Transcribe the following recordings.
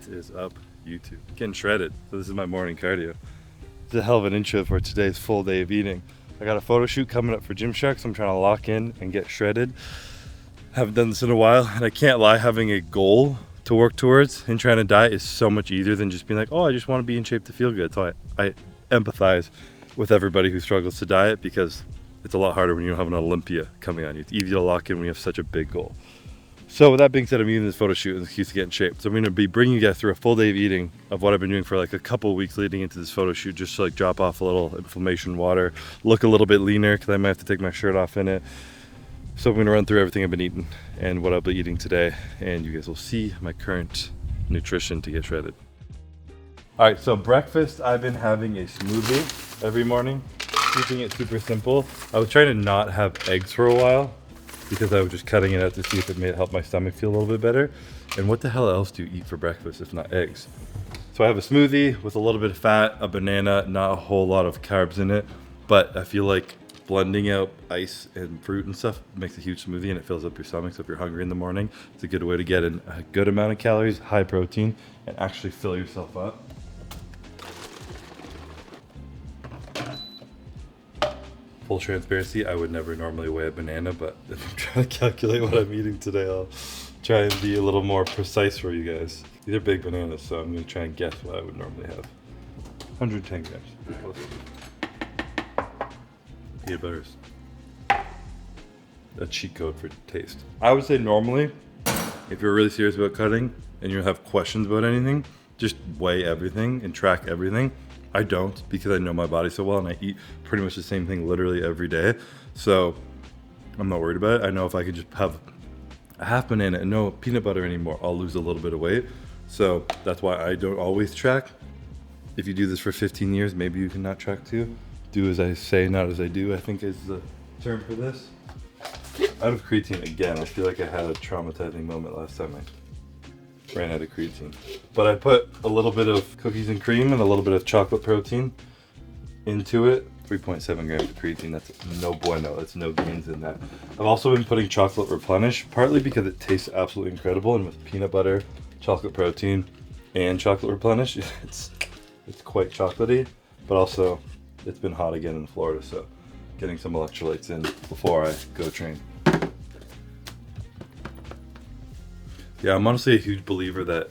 What is up, YouTube? Getting shredded. So this is my morning cardio. It's a hell of an intro for today's full day of eating. I got a photo shoot coming up for Gymshark, so I'm trying to lock in and get shredded. Haven't done this in a while, and I can't lie, having a goal to work towards and trying to diet is so much easier than just being like, oh, I just want to be in shape to feel good. So I empathize with everybody who struggles to diet, because it's a lot harder when you don't have an Olympia coming on you. It's easy to lock in when you have such a big goal. So with that being said, I'm using this photo shoot as an excuse to get in shape. So I'm going to be bringing you guys through a full day of eating of what I've been doing for like a couple of weeks leading into this photo shoot, just to like drop off a little inflammation water, look a little bit leaner because I might have to take my shirt off in it. So I'm going to run through everything I've been eating and what I'll be eating today, and you guys will see my current nutrition to get shredded. All right, so breakfast, I've been having a smoothie every morning, keeping it super simple. I was trying to not have eggs for a while, because I was just cutting it out to see if it may help my stomach feel a little bit better. And what the hell else do you eat for breakfast if not eggs? So I have a smoothie with a little bit of fat, a banana, not a whole lot of carbs in it, but I feel like blending out ice and fruit and stuff makes a huge smoothie, and it fills up your stomach. So if you're hungry in the morning, it's a good way to get in a good amount of calories, high protein, and actually fill yourself up. Full transparency, I would never normally weigh a banana, but if I'm trying to calculate what I'm eating today, I'll try and be a little more precise for you guys. These are big bananas, so I'm going to try and guess what I would normally have. 110 grams. Peanut butter's a cheat code for taste. I would say normally, if you're really serious about cutting and you have questions about anything, just weigh everything and track everything. I don't, because I know my body so well and I eat pretty much the same thing literally every day. So I'm not worried about it. I know if I could just have a half banana and no peanut butter anymore, I'll lose a little bit of weight. So that's why I don't always track. If you do this for 15 years, maybe you can not track too. Do as I say, not as I do, I think is the term for this. Out of creatine again. I feel like I had a traumatizing moment last time I ran out of creatine. But I put a little bit of cookies and cream and a little bit of chocolate protein into it. 3.7 grams of creatine, that's no bueno, that's no gains in that. I've also been putting chocolate replenish, partly because it tastes absolutely incredible, and with peanut butter, chocolate protein, and chocolate replenish, it's quite chocolatey, but also it's been hot again in Florida, so getting some electrolytes in before I go train. Yeah, I'm honestly a huge believer that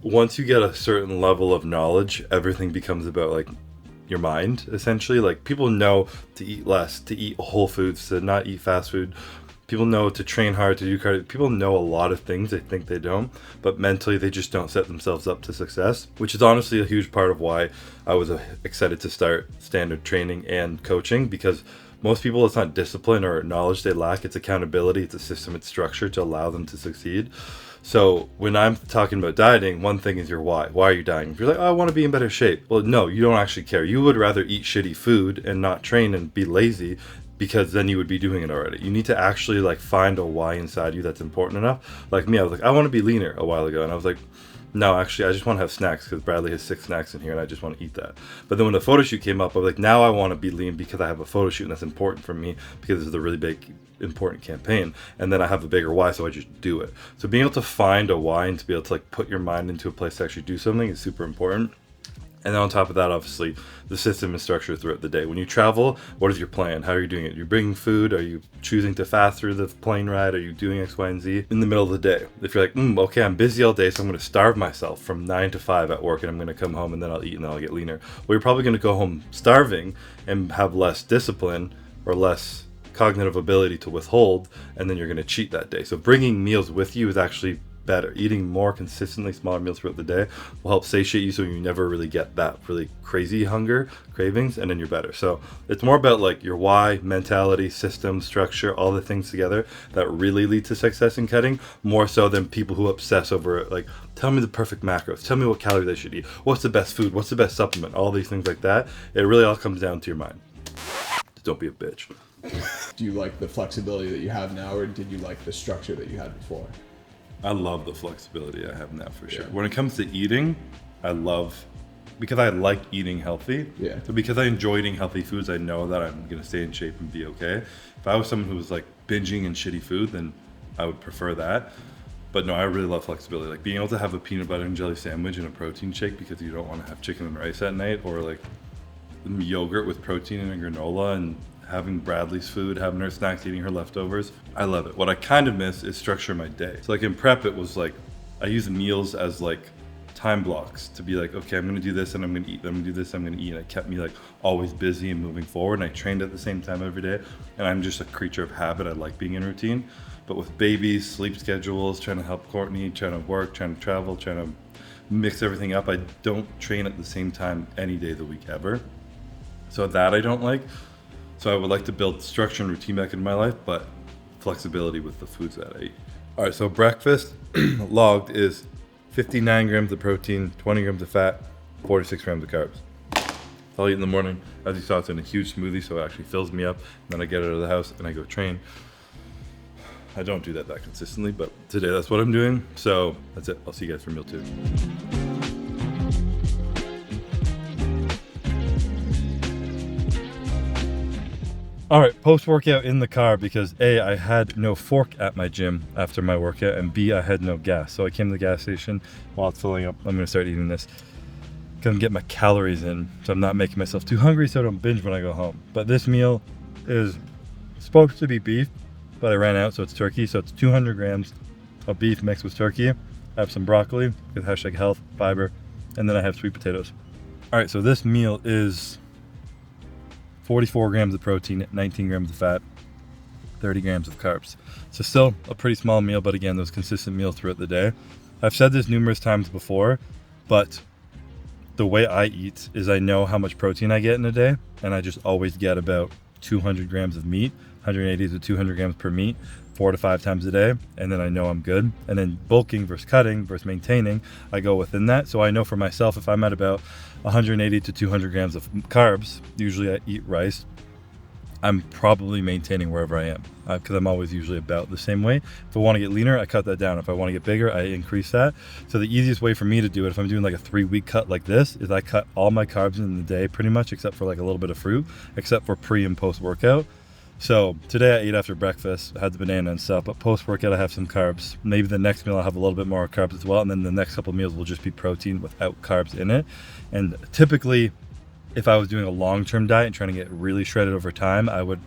once you get a certain level of knowledge, everything becomes about like your mind, essentially. Like, people know to eat less, to eat whole foods, to not eat fast food. People know to train hard, to do cardio. People know a lot of things they think they don't, but mentally they just don't set themselves up to success, which is honestly a huge part of why I was excited to start standard training and coaching, because most people, it's not discipline or knowledge they lack, it's accountability, it's a system, it's structure to allow them to succeed. So when I'm talking about dieting, one thing is your why. Why are you dieting? If you're like, oh, I want to be in better shape. Well, no, you don't actually care. You would rather eat shitty food and not train and be lazy, because then you would be doing it already. You need to actually like find a why inside you that's important enough. Like me, I was like, I want to be leaner a while ago. And I was like, no, actually, I just want to have snacks because Bradley has 6 snacks in here and I just want to eat that. But then when the photo shoot came up, I was like, now I want to be lean because I have a photo shoot and that's important for me because this is a really big, important campaign. And then I have a bigger why, so I just do it. So being able to find a why and to be able to like put your mind into a place to actually do something is super important. And then on top of that, obviously, the system and structure throughout the day. When you travel, what is your plan? How are you doing it? You're bringing food? Are you choosing to fast through the plane ride? Are you doing X, Y, and Z in the middle of the day? If you're like, okay, I'm busy all day, so I'm going to starve myself from 9 to 5 at work, and I'm going to come home and then I'll eat and then I'll get leaner. Well, you're probably going to go home starving and have less discipline or less cognitive ability to withhold, and then you're going to cheat that day. So bringing meals with you is actually better. Eating more consistently smaller meals throughout the day will help satiate you so you never really get that really crazy hunger cravings, and then you're better. So it's more about like your why, mentality, system, structure, all the things together that really lead to success in cutting, more so than people who obsess over it. Like, tell me the perfect macros, tell me what calories I should eat, what's the best food, what's the best supplement, all these things like that. It really all comes down to your mind. Just don't be a bitch. Do you like the flexibility that you have now, or did you like the structure that you had before? I love the flexibility I have now, for sure. When it comes to eating, because I like eating healthy. Yeah. So because I enjoy eating healthy foods, I know that I'm going to stay in shape and be okay. If I was someone who was like binging and shitty food, then I would prefer that. But no, I really love flexibility. Like being able to have a peanut butter and jelly sandwich and a protein shake because you don't want to have chicken and rice at night, or like yogurt with protein and a granola, and having Bradley's food, having her snacks, eating her leftovers. I love it. What I kind of miss is structure my day. So like in prep, it was like, I use meals as like time blocks to be like, okay, I'm going to do this and I'm going to eat, I'm going to do this, I'm going to eat. And it kept me like always busy and moving forward. And I trained at the same time every day. And I'm just a creature of habit. I like being in routine. But with babies, sleep schedules, trying to help Courtney, trying to work, trying to travel, trying to mix everything up, I don't train at the same time any day of the week ever. So that I don't like. So I would like to build structure and routine back into my life, but flexibility with the foods that I eat. All right, so breakfast logged is 59 grams of protein, 20 grams of fat, 46 grams of carbs. I'll eat in the morning. As you saw, it's in a huge smoothie, so it actually fills me up. And then I get out of the house and I go train. I don't do that consistently, but today that's what I'm doing. So that's it. I'll see you guys for meal 2. All right, post-workout in the car because A, I had no fork at my gym after my workout, and B, I had no gas. So I came to the gas station while it's filling up. I'm gonna start eating this. Gonna get my calories in, so I'm not making myself too hungry so I don't binge when I go home. But this meal is supposed to be beef, but I ran out, so it's turkey. So it's 200 grams of beef mixed with turkey. I have some broccoli with #health, fiber, and then I have sweet potatoes. All right, so this meal is 44 grams of protein, 19 grams of fat, 30 grams of carbs. So still a pretty small meal, but again, those consistent meals throughout the day. I've said this numerous times before, but the way I eat is I know how much protein I get in a day, and I just always get about 200 grams of meat, 180 to 200 grams per meat, 4 to 5 times a day, and then I know I'm good. And then bulking versus cutting versus maintaining, I go within that. So I know for myself, if I'm at about 180 to 200 grams of carbs, usually I eat rice, I'm probably maintaining wherever I am because I'm always usually about the same weight. If I want to get leaner, I cut that down. If I want to get bigger, I increase that. So the easiest way for me to do it, if I'm doing like a 3-week cut like this, is I cut all my carbs in the day pretty much, except for like a little bit of fruit, except for pre and post workout. So today I ate after breakfast, I had the banana and stuff, but post-workout I have some carbs. Maybe the next meal I'll have a little bit more carbs as well, and then the next couple of meals will just be protein without carbs in it. And typically, if I was doing a long-term diet and trying to get really shredded over time, I would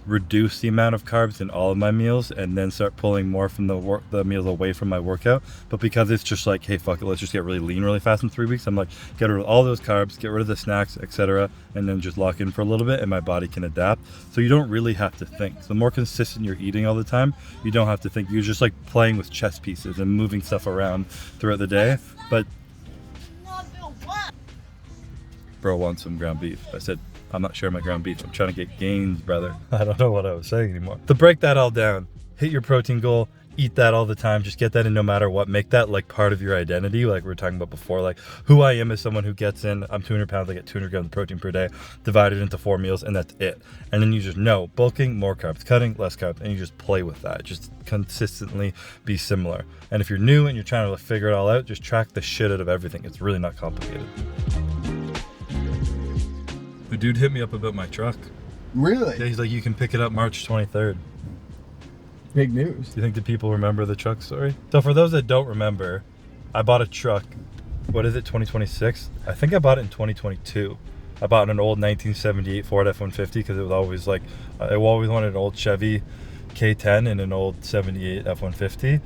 reduce the amount of carbs in all of my meals and then start pulling more from the meals away from my workout. But because it's just like, hey, fuck it, let's just get really lean really fast in 3 weeks, I'm like, get rid of all those carbs, get rid of the snacks, etc., and then just lock in for a little bit and my body can adapt. So you don't really have to think. The more consistent you're eating all the time, you don't have to think. You're just like playing with chess pieces and moving stuff around throughout the day. But bro wants some ground beef. I said, I'm not sharing my ground beef. I'm trying to get gains, brother. I don't know what I was saying anymore. To break that all down, hit your protein goal, eat that all the time, just get that in no matter what. Make that like part of your identity, like we were talking about before, like who I am as someone who gets in, I'm 200 pounds, I get 200 grams of protein per day, divided into 4 meals, and that's it. And then you just know, bulking, more carbs, cutting, less carbs, and you just play with that. Just consistently be similar. And if you're new and you're trying to like, figure it all out, just track the shit out of everything. It's really not complicated. The dude hit me up about my truck. Really? Yeah, he's like, you can pick it up March 23rd. Big news. Do you think the people remember the truck story? So for those that don't remember, I bought a truck. What is it, 2026? I think I bought it in 2022. I bought an old 1978 Ford F-150 because it was always like, I always wanted an old Chevy K10 and an old 78 F-150.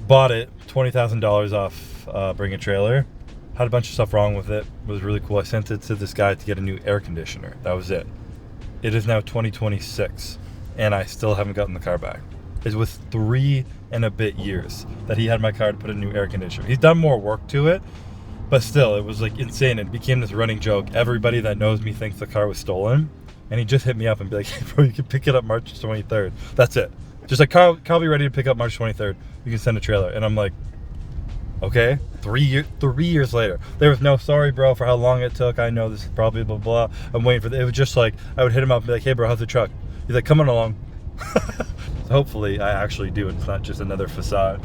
Bought it, $20,000 off Bring a Trailer. Had a bunch of stuff wrong with it. It was really cool. I sent it to this guy to get a new air conditioner. That was it. It is now 2026, and I still haven't gotten the car back. It was 3 and a bit years that he had my car to put a new air conditioner. He's done more work to it, but still, it was like insane. It became this running joke. Everybody that knows me thinks the car was stolen, and he just hit me up and be like, hey, bro, you can pick it up March 23rd. That's it. Just like, Carl be ready to pick up March 23rd. You can send a trailer. And I'm like, okay, 3 years later. There was no sorry, bro, for how long it took. I know this is probably blah, blah, blah. I'm waiting for it. It was just like, I would hit him up and be like, hey, bro, how's the truck? He's like, coming along. So hopefully I actually do. It's not just another facade.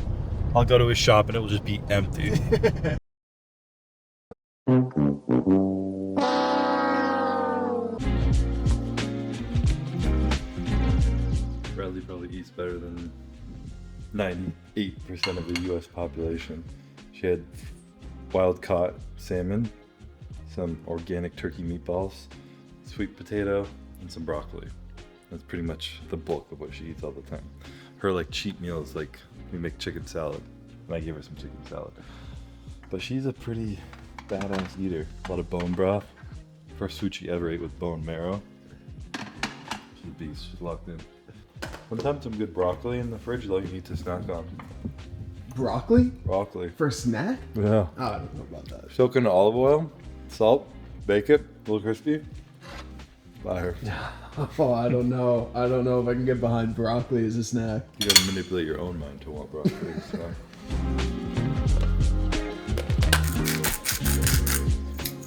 I'll go to his shop and it will just be empty. Bradley probably eats better than 98% of the U.S. population. She had wild caught salmon, some organic turkey meatballs, sweet potato, and some broccoli. That's pretty much the bulk of what she eats all the time. Her like cheat meal is like we make chicken salad, and I give her some chicken salad. But she's a pretty badass eater. A lot of bone broth. First food she ever ate with bone marrow. She's a beast. She's locked in. One time, some good broccoli in the fridge though you need to snack on. Broccoli? Broccoli. For a snack? Yeah. Oh, I don't know about that. Soak in olive oil, salt, bake it, a little crispy. Fire. Oh, I don't know. I don't know if I can get behind broccoli as a snack. You gotta manipulate your own mind to want broccoli. So.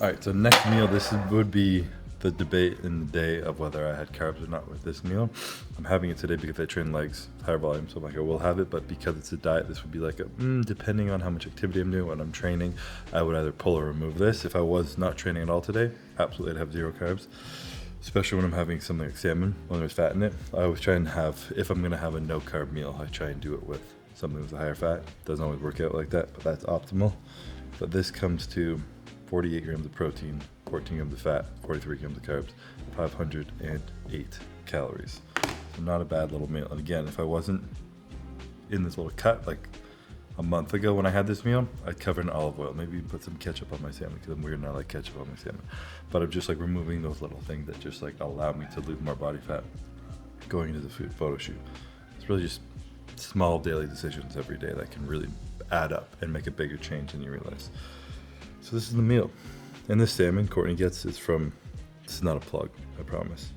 Alright, so next meal, would be the debate in the day of whether I had carbs or not with this meal. I'm having it today because I train legs, higher volume, so I'm like, I will have it, but because it's a diet, this would be like depending on how much activity I'm doing, when I'm training, I would either pull or remove this. If I was not training at all today, absolutely I'd have 0 carbs, especially when I'm having something like salmon, when there's fat in it. I always try and have, if I'm gonna have a no carb meal, I try and do it with something with a higher fat. Doesn't always work out like that, but that's optimal. But this comes to 48 grams of protein, 14 grams of fat, 43 grams of carbs, 508 calories. So not a bad little meal. And again, if I wasn't in this little cut like a month ago when I had this meal, I'd cover it in olive oil, maybe put some ketchup on my salmon because I'm weird and I like ketchup on my salmon. But I'm just like removing those little things that just like allow me to lose more body fat going into the food photo shoot. It's really just small daily decisions every day that can really add up and make a bigger change than you realize. So this is the meal. And this salmon Courtney gets is from, this is not a plug, I promise.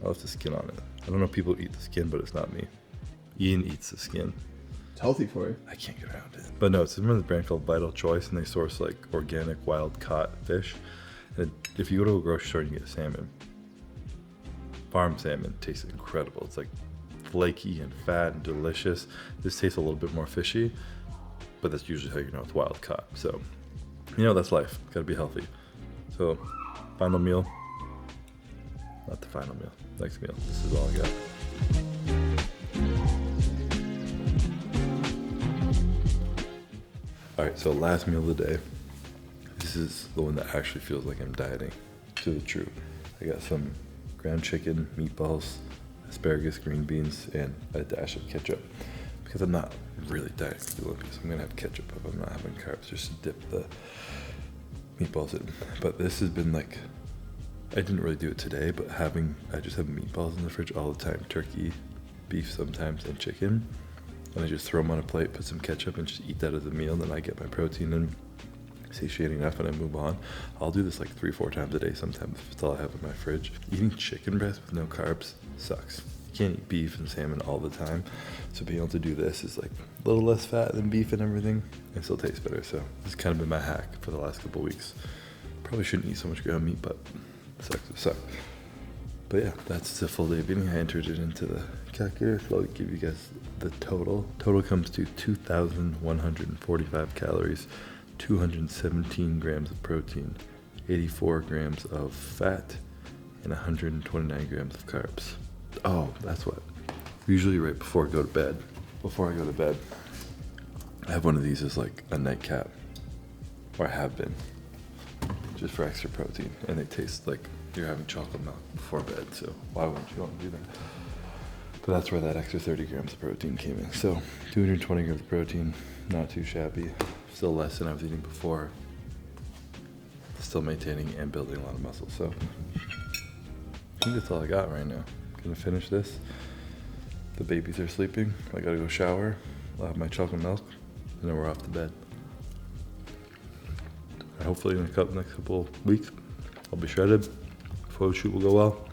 I left the skin on it. I don't know if people eat the skin, but it's not me. Ian eats the skin. It's healthy for you. I can't get around it. But no, it's from this brand called Vital Choice, and they source like organic wild caught fish. And if you go to a grocery store and you get salmon, farm salmon tastes incredible. It's like flaky and fat and delicious. This tastes a little bit more fishy, but that's usually how you know it's wild caught. So, you know, that's life. Gotta be healthy. So, final meal. Not the final meal. Next meal. This is all I got. Alright, so last meal of the day. This is the one that actually feels like I'm dieting. To the truth. I got some ground chicken, meatballs, asparagus, green beans, and a dash of ketchup. Because I'm not really dieting for the Olympics. I'm gonna have ketchup if I'm not having carbs, just to dip the meatballs in. But this has been like, I didn't really do it today, but I just have meatballs in the fridge all the time. Turkey, beef sometimes, and chicken. And I just throw them on a plate, put some ketchup, and just eat that as a meal. And then I get my protein in, satiating enough, and I move on. I'll do this like 3-4 times a day sometimes if it's all I have in my fridge. Eating chicken breast with no carbs sucks. You can't eat beef and salmon all the time. So being able to do this is like a little less fat than beef and everything, and still tastes better. So this has kind of been my hack for the last couple of weeks. Probably shouldn't eat so much ground meat, but it sucks. But yeah, that's the full day of eating. I entered it into the calculator. So I'll give you guys the total. Total comes to 2,145 calories, 217 grams of protein, 84 grams of fat, and 129 grams of carbs. Oh, that's what. Usually right before I go to bed. I have one of these as like a nightcap, or I have been, just for extra protein. And they taste like you're having chocolate milk before bed, so why wouldn't you want to do that? But that's where that extra 30 grams of protein came in. So 220 grams of protein, not too shabby. Still less than I was eating before. Still maintaining and building a lot of muscle. So I think that's all I got right now. Gonna finish this. The babies are sleeping. I gotta go shower. I'll have my chocolate milk, and then we're off to bed. And hopefully in the next couple of weeks, I'll be shredded. Photo shoot will go well,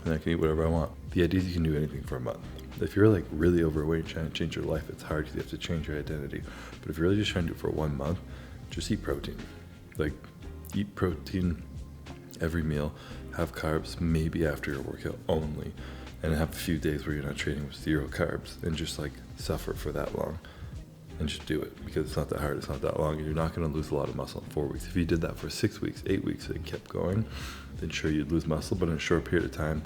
and I can eat whatever I want. The idea is you can do anything for a month. If you're like really overweight trying to change your life, it's hard because you have to change your identity. But if you're really just trying to do it for 1 month, just eat protein. Like, eat protein every meal, have carbs maybe after your workout only, and have a few days where you're not training with 0 carbs, and just like suffer for that long. And just do it, because it's not that hard, it's not that long, and you're not going to lose a lot of muscle in 4 weeks. If you did that for 6 weeks, 8 weeks, and kept going, then sure, you'd lose muscle, but in a short period of time,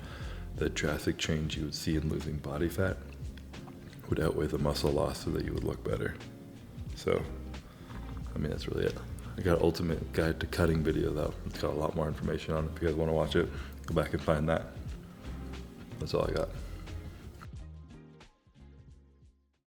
the drastic change you would see in losing body fat would outweigh the muscle loss so that you would look better. So, I mean, that's really it. I got an ultimate guide to cutting video though. It's got a lot more information on it. If you guys want to watch it, go back and find that. That's all I got.